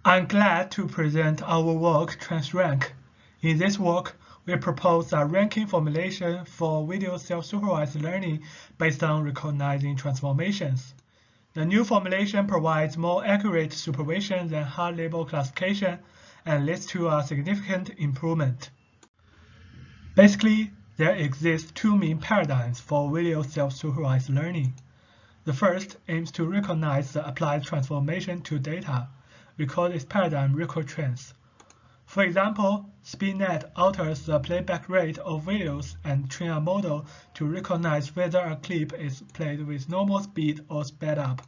I'm glad to present our work, TransRank. In this work, we propose a ranking formulation for video self-supervised learning based on recognizing transformations. The new formulation provides more accurate supervision than hard label classification and leads to a significant improvement. Basically, there exist two main paradigms for video self-supervised learning. The first aims to recognize the applied transformation to data. We call this paradigm record trends. For example, SpeedNet alters the playback rate of videos and train a model to recognize whether a clip is played with normal speed or sped up.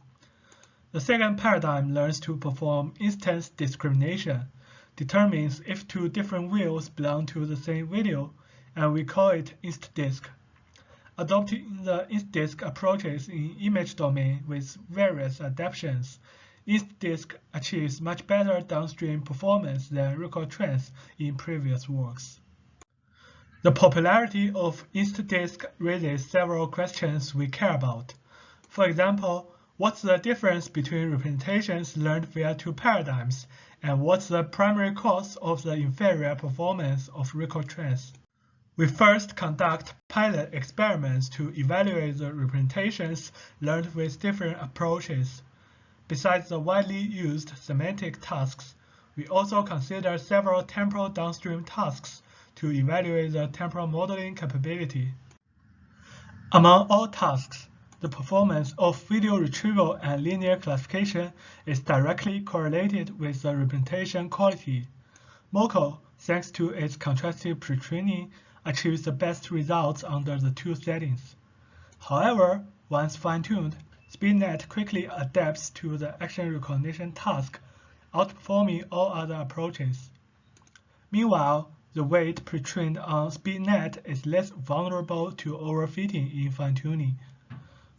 The second paradigm learns to perform instance discrimination, determines if two different views belong to the same video, and we call it inst-disc. Adopting the inst-disc approaches in image domain with various adaptations, inst-disc achieves much better downstream performance than record trends in previous works. The popularity of inst-disc raises several questions we care about. For example, what's the difference between representations learned via two paradigms, and what's the primary cause of the inferior performance of record trends? We first conduct pilot experiments to evaluate the representations learned with different approaches. Besides the widely used semantic tasks, we also consider several temporal downstream tasks to evaluate the temporal modeling capability. Among all tasks, the performance of video retrieval and linear classification is directly correlated with the representation quality. MoCo, thanks to its contrastive pre-training, achieves the best results under the two settings. However, once fine-tuned, SpeedNet quickly adapts to the action recognition task, outperforming all other approaches. Meanwhile, the weight pre-trained on SpeedNet is less vulnerable to overfitting in fine-tuning.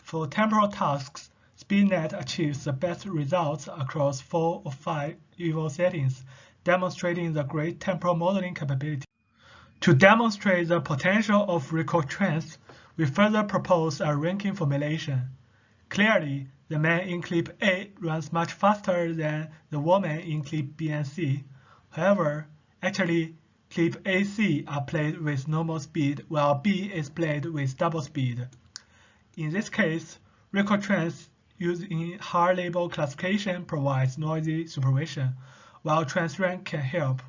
For temporal tasks, SpeedNet achieves the best results across 4 of 5 EVO settings, demonstrating the great temporal modeling capability. To demonstrate the potential of record trends, we further propose a ranking formulation. Clearly, the man in clip A runs much faster than the woman in clip B and C. However, actually, clip AC are played with normal speed while B is played with double speed. In this case, record trends used in hard label classification provides noisy supervision, while TransRank can help.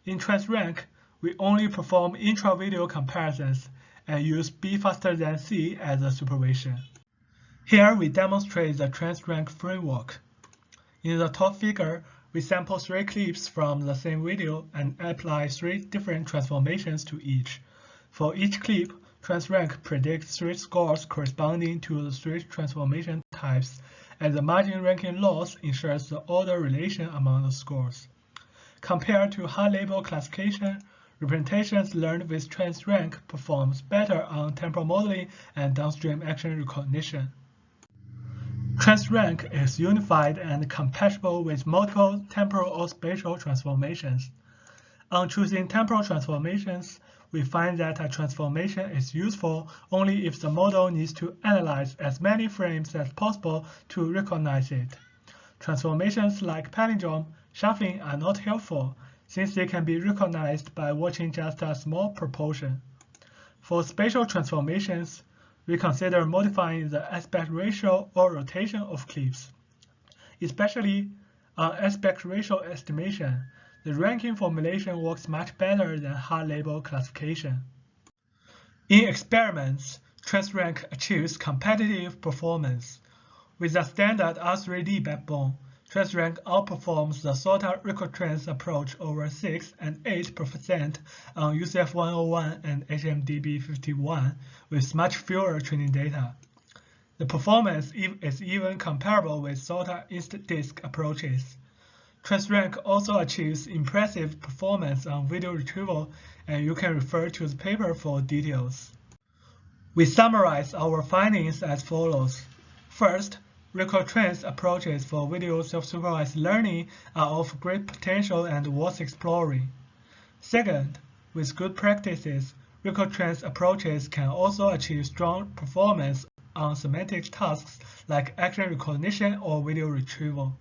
In TransRank, we only perform intra-video comparisons and use B faster than C as a supervision. Here we demonstrate the TransRank framework. In the top figure, we sample 3 clips from the same video and apply 3 different transformations to each. For each clip, TransRank predicts 3 scores corresponding to the 3 transformation types, and the margin ranking loss ensures the order relation among the scores. Compared to hard label classification, representations learned with TransRank performs better on temporal modeling and downstream action recognition. TransRank is unified and compatible with multiple temporal or spatial transformations. On choosing temporal transformations, we find that a transformation is useful only if the model needs to analyze as many frames as possible to recognize it. Transformations like palindrome, shuffling are not helpful, since they can be recognized by watching just a small proportion. For spatial transformations, we consider modifying the aspect ratio or rotation of clips. Especially on aspect ratio estimation, the ranking formulation works much better than hard label classification. In experiments, TransRank achieves competitive performance. With a standard R3D backbone, TransRank outperforms the SOTA record trends approach over 6 and 8% on UCF 101 and HMDB 51 with much fewer training data. The performance is even comparable with SOTA inst-disc approaches. TransRank also achieves impressive performance on video retrieval, and you can refer to the paper for details. We summarize our findings as follows. First, record trends approaches for video self-supervised learning are of great potential and worth exploring. Second, with good practices, record trends approaches can also achieve strong performance on semantic tasks like action recognition or video retrieval.